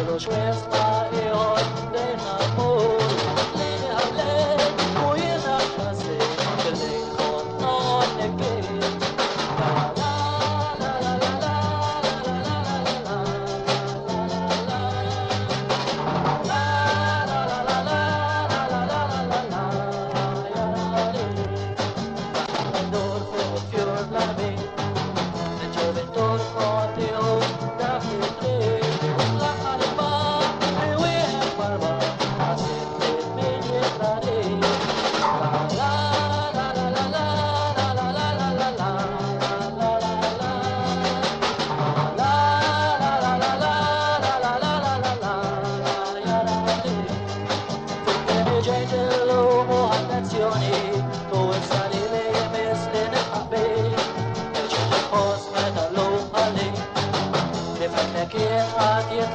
lo schwersta e heute nach Mol lene hable moje na klasse gele kon on again la la la la la la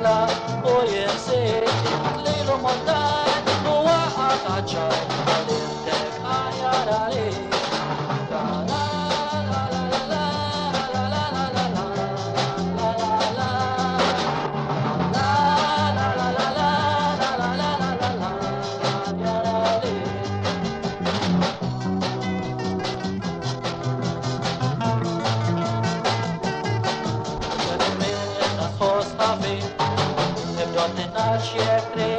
la oye se le lo montai no wa atacha ale te ayarare la la la la la la la la la la la Not in our share.